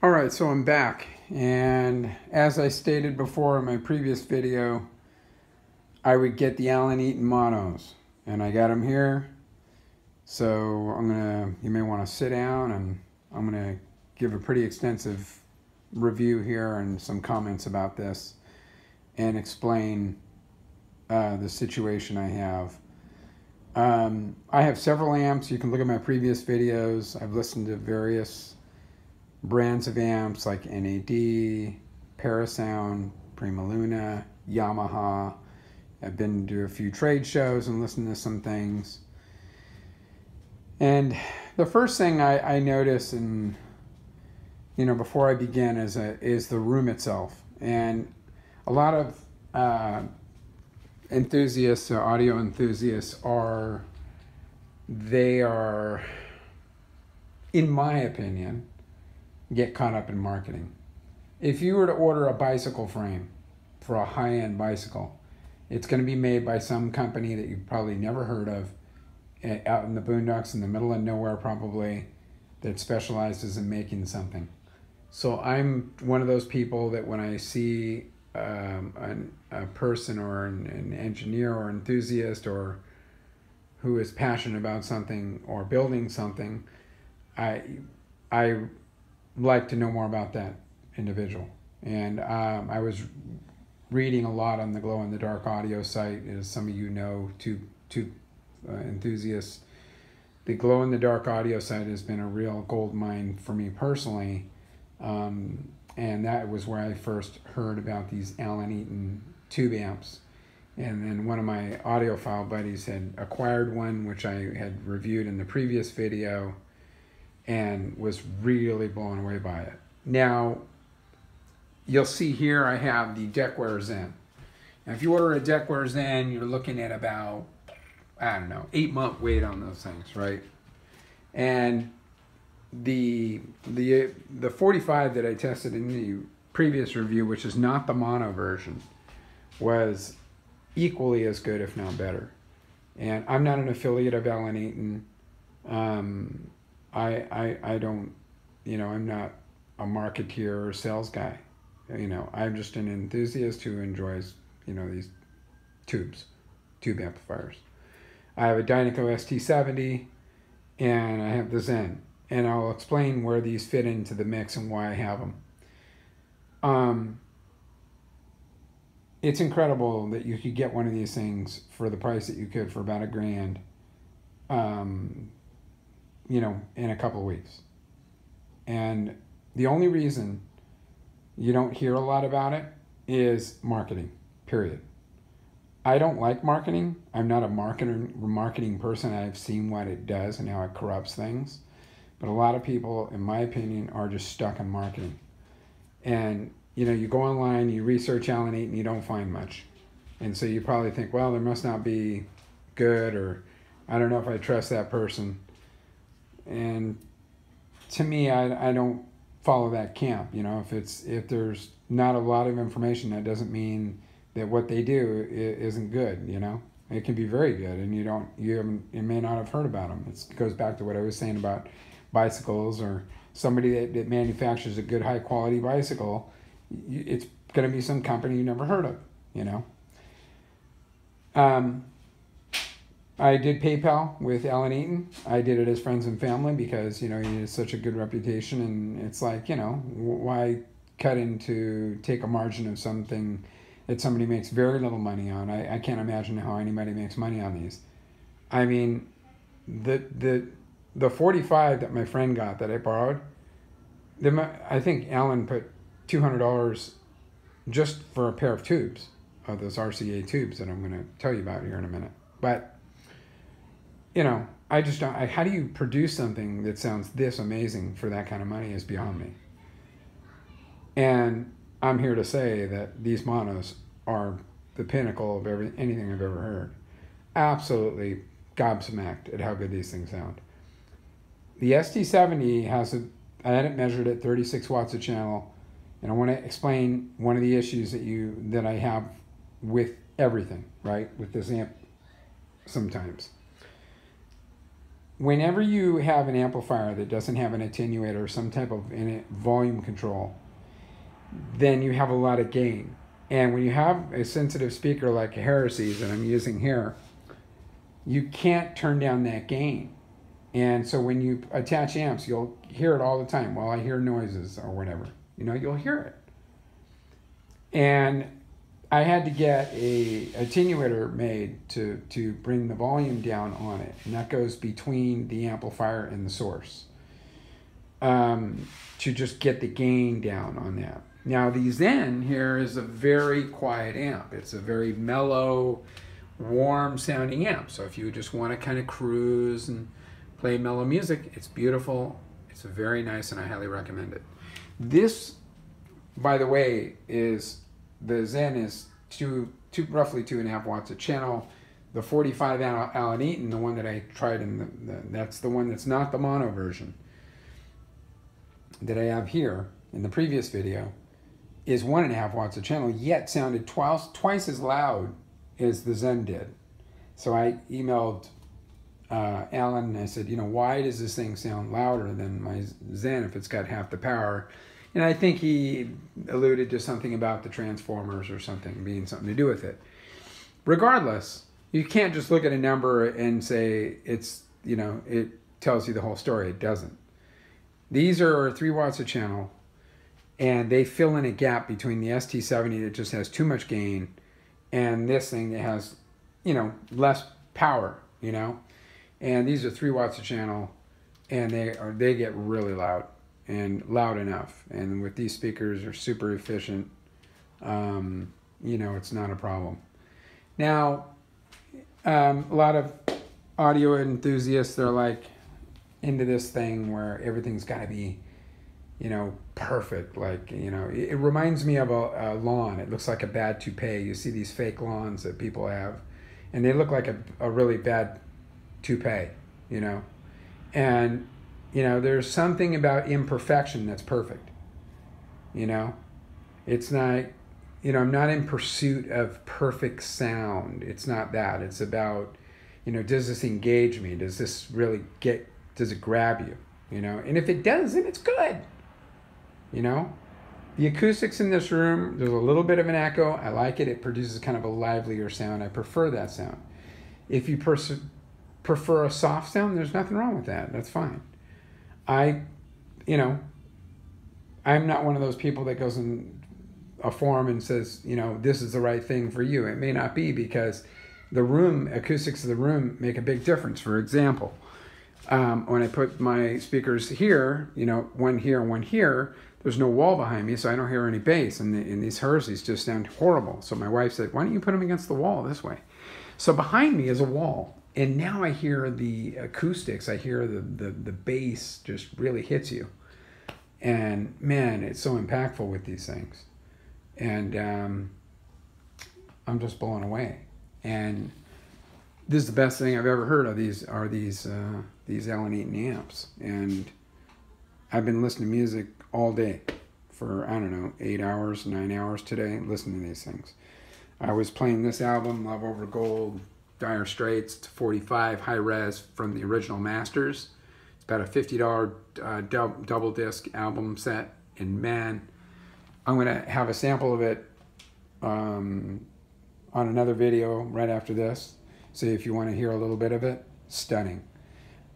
Alright, so I'm back, and as I stated before in my previous video, I would get the Eaton monos, and I got them here. So you may want to sit down, and I'm gonna give a pretty extensive review here and some comments about this and explain the situation I have. I have several amps. You can look at my previous videos. I've listened to various brands of amps like NAD, Parasound, Prima Luna, Yamaha. I've been to a few trade shows and listened to some things. And the first thing I notice, and before I begin, is the room itself. And a lot of enthusiasts, audio enthusiasts, they are, in my opinion, get caught up in marketing. If you were to order a bicycle frame for a high-end bicycle, it's going to be made by some company that you've probably never heard of, out in the boondocks in the middle of nowhere probably, that specializes in making something. So I'm one of those people that when I see a person or an engineer or enthusiast or who is passionate about something or building something, I like to know more about that individual. And I was reading a lot on the Glow in the Dark audio site, as some of you know, two enthusiasts. The Glow in the Dark audio site has been a real gold mine for me personally, and that was where I first heard about these Eaton tube amps. And then one of my audiophile buddies had acquired one, which I had reviewed in the previous video, and was really blown away by it. Now, you'll see here I have the Deckware Zen. Now, if you order a Deckware Zen, you're looking at about, 8-month wait on those things, right? And the 45 that I tested in the previous review, which is not the mono version, was equally as good, if not better. And I'm not an affiliate of Eaton. I don't, I'm not a marketeer or sales guy. I'm just an enthusiast who enjoys, these tube amplifiers. I have a Dynaco ST70 and I have the Zen, and I'll explain where these fit into the mix and why I have them. It's incredible that you could get one of these things for the price that you could for about $1,000, in a couple of weeks. And the only reason you don't hear a lot about it is marketing, period. I don't like marketing. I'm not a marketing person. I've seen what it does and how it corrupts things. But a lot of people, in my opinion, are just stuck in marketing. And, you go online, you research Eaton, and you don't find much. And so you probably think, well, there must not be good, or I don't know if I trust that person. And to me, I don't follow that camp. If there's not a lot of information, that doesn't mean that what they do isn't good. It can be very good, and you may not have heard about them. It goes back to what I was saying about bicycles, or somebody that manufactures a good high quality bicycle. It's going to be some company you never heard of. I did PayPal with Eaton. I did it as friends and family because, he has such a good reputation, and it's like, why cut into take a margin of something that somebody makes very little money on? I can't imagine how anybody makes money on these. I mean, the 45 that my friend got that I borrowed, I think Alan put $200 just for a pair of tubes, of those RCA tubes that I'm going to tell you about here in a minute. But I just don't. How do you produce something that sounds this amazing for that kind of money is beyond me. And I'm here to say that these monos are the pinnacle of anything I've ever heard. Absolutely gobsmacked at how good these things sound. The ST70 I had it measured at 36 watts a channel, and I want to explain one of the issues that I have with everything, right, with this amp sometimes. whenever you have an amplifier that doesn't have an attenuator or some type of volume control, then you have a lot of gain. And when you have a sensitive speaker like a Heresies that I'm using here, you can't turn down that gain. And so when you attach amps, you'll hear it all the time. Well, I hear noises or whatever. You know, you'll hear it. And I had to get a attenuator made to bring the volume down on it. And that goes between the amplifier and the source. To just get the gain down on that. Now the Zen here is a very quiet amp. It's a very mellow, warm sounding amp. So if you just want to kind of cruise and play mellow music, it's beautiful. It's very nice and I highly recommend it. This, by the way, is the Zen is roughly 2.5 watts a channel. The 45 Allen Eaton, the one that I tried that's the one that's not the mono version that I have here in the previous video, is 1.5 watts a channel, yet sounded twice as loud as the Zen did. So I emailed Alan and I said, you know, why does this thing sound louder than my Zen if it's got half the power? And I think he alluded to something about the transformers or something being something to do with it. Regardless, you can't just look at a number and say it's, you know, it tells you the whole story. It doesn't. These are 3 watts a channel, and they fill in a gap between the ST70 that just has too much gain and this thing that has, you know, less power, you know. And these are 3 watts a channel, and they get really loud and loud enough. And with these speakers, are super efficient. You know, it's not a problem. Now, a lot of audio enthusiasts, they're like into this thing where everything's got to be, you know, perfect. Like, you know, it reminds me of a lawn. It looks like a bad toupee. You see these fake lawns that people have, and they look like a really bad toupee, you know. And, you know, there's something about imperfection that's perfect, you know. It's not, you know, I'm not in pursuit of perfect sound. It's not that. It's about, you know, does this engage me? Does this really does it grab you? You know, and if it does, then it's good. You know, the acoustics in this room, there's a little bit of an echo. I like it. It produces kind of a livelier sound. I prefer that sound. If you prefer a soft sound, there's nothing wrong with that. That's fine. You know, I'm not one of those people that goes in a forum and says, you know, this is the right thing for you. It may not be, because the room, acoustics of the room make a big difference. For example, when I put my speakers here, you know, one here and one here, there's no wall behind me, so I don't hear any bass, and these Heresies just sound horrible. So my wife said, why don't you put them against the wall this way? So behind me is a wall, and now I hear the acoustics. I hear the bass just really hits you. And man, it's so impactful with these things. And I'm just blown away. And this is the best thing I've ever heard of. These Allen Eaton amps. And I've been listening to music all day for, I don't know, 8 hours, 9 hours today, listening to these things. I was playing this album, Love Over Gold, Dire Straits, 45 high res from the original masters. It's about a $50 double disc album set. And man, I'm going to have a sample of it on another video right after this. So if you want to hear a little bit of it, stunning.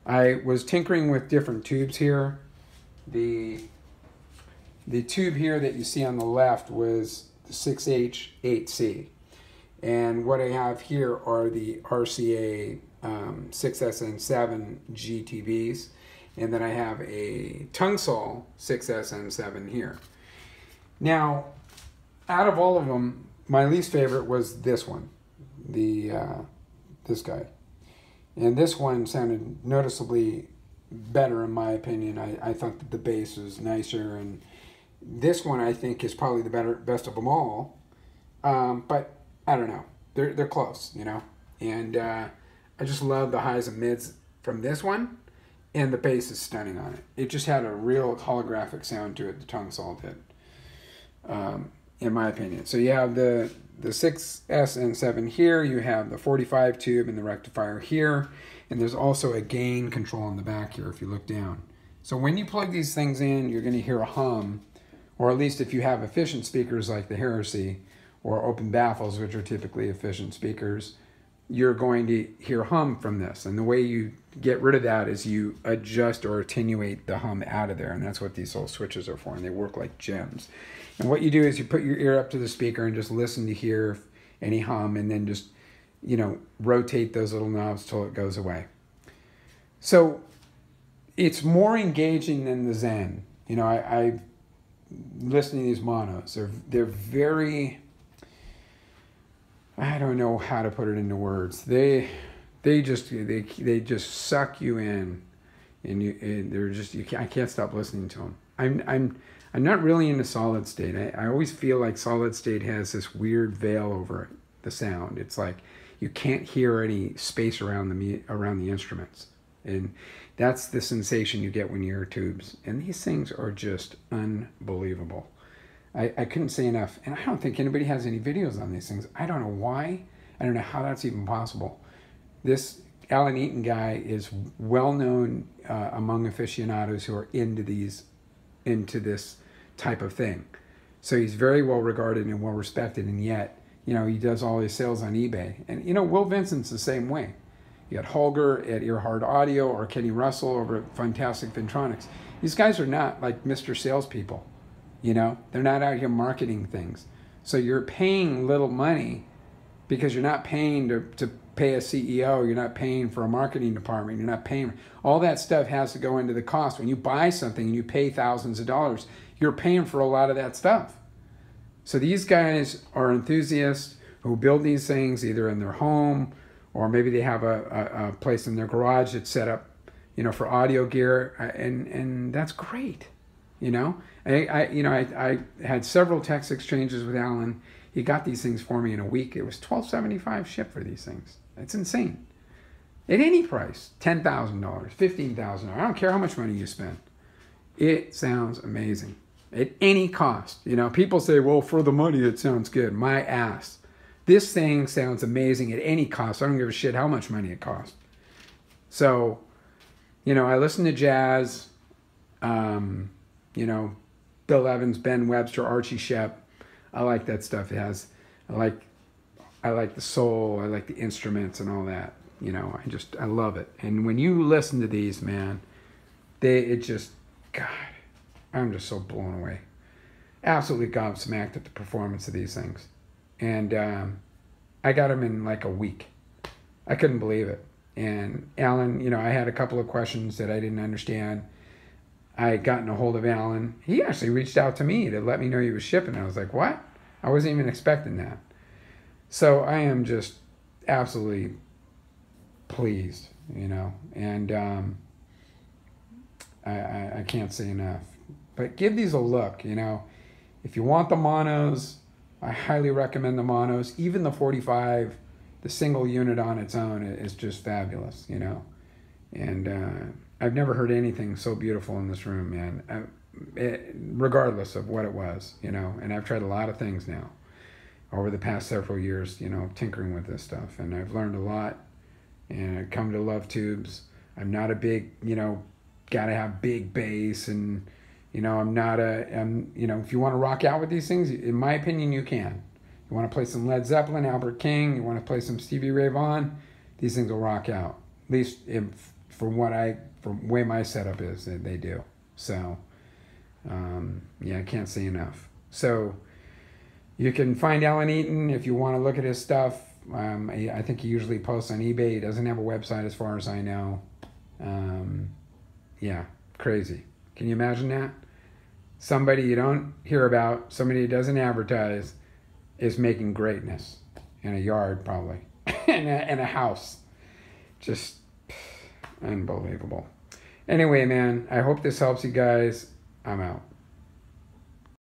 I was tinkering with different tubes here. The tube here that you see on the left was the 6H8C. And what I have here are the RCA 6SN7 GTVs. And then I have a Tungsol 6SN7 here. Now, out of all of them, my least favorite was this one, this guy. And this one sounded noticeably better in my opinion. I thought that the bass was nicer, and this one I think is probably the best of them all. But I don't know, they're close, you know. And I just love the highs and mids from this one, and the bass is stunning on it. It just had a real holographic sound to it. The Tungsol did, in my opinion. So you have the 6S and 7 here, you have the 45 tube and the rectifier here, And there's also a gain control on the back here if you look down. So when you plug these things in, you're going to hear a hum, or at least if you have efficient speakers like the Heresy or open baffles, which are typically efficient speakers, you're going to hear hum from this. And the way you get rid of that is you adjust or attenuate the hum out of there. And that's what these little switches are for. And they work like gems. And what you do is you put your ear up to the speaker and just listen to hear any hum, and then just, you know, rotate those little knobs till it goes away. So it's more engaging than the Zen. You know, I listen to these monos. They're very, I don't know how to put it into words. They just suck you in, and they're just, I can't stop listening to them. I'm not really into solid state. I always feel like solid state has this weird veil over it, the sound. It's like you can't hear any space around the instruments, and that's the sensation you get when you hear tubes. And these things are just unbelievable. I couldn't say enough. And I don't think anybody has any videos on these things. I don't know why. I don't know how that's even possible. This Alan Eaton guy is well known among aficionados who are into this type of thing. So he's very well regarded and well respected, and yet, you know, he does all his sales on eBay. And, you know, Will Vincent's the same way. You got Holger at Earhard Audio or Kenny Russell over at Fantastic Fintronics. These guys are not like Mr. Salespeople. You know, they're not out here marketing things. So you're paying little money because you're not paying to pay a CEO. You're not paying for a marketing department. You're not paying. All that stuff has to go into the cost. When you buy something and you pay thousands of dollars, you're paying for a lot of that stuff. So these guys are enthusiasts who build these things either in their home, or maybe they have a place in their garage that's set up, you know, for audio gear, and that's great. You know, I had several text exchanges with Alan. He got these things for me in a week. It was $12.75 shipped for these things. It's insane. At any price, $10,000, $15,000. I don't care how much money you spend. It sounds amazing at any cost. You know, people say, well, for the money, it sounds good. My ass. This thing sounds amazing at any cost. I don't give a shit how much money it costs. So, you know, I listen to jazz, you know, Bill Evans, Ben Webster, Archie Shepp. I like that stuff. I like the soul. I like the instruments and all that. You know, I love it. And when you listen to these, man, God, I'm just so blown away. Absolutely gobsmacked at the performance of these things. And I got them in like a week. I couldn't believe it. And Alan, you know, I had a couple of questions that I didn't understand. I had gotten a hold of Alan. He actually reached out to me to let me know he was shipping. I was like, what? I wasn't even expecting that. So I am just absolutely pleased, you know, and I can't say enough. But give these a look, you know. If you want the monos, I highly recommend the monos. Even the 45, the single unit on its own is just fabulous, you know. And I've never heard anything so beautiful in this room, man. Regardless of what it was, you know. And I've tried a lot of things now over the past several years, you know, tinkering with this stuff. And I've learned a lot. And I've come to love tubes. I'm not a big, you know, gotta have big bass, and you know, you know, if you want to rock out with these things, in my opinion, you can. You want to play some Led Zeppelin, Albert King, you want to play some Stevie Ray Vaughan, these things will rock out. At least from where my setup is, they do. So, yeah, I can't say enough. So, you can find Alan Eaton if you want to look at his stuff. I think he usually posts on eBay. He doesn't have a website as far as I know. Yeah, crazy. Can you imagine that? Somebody you don't hear about, somebody who doesn't advertise, is making greatness in a yard probably, in a house. Just unbelievable. Anyway, man, I hope this helps you guys. I'm out.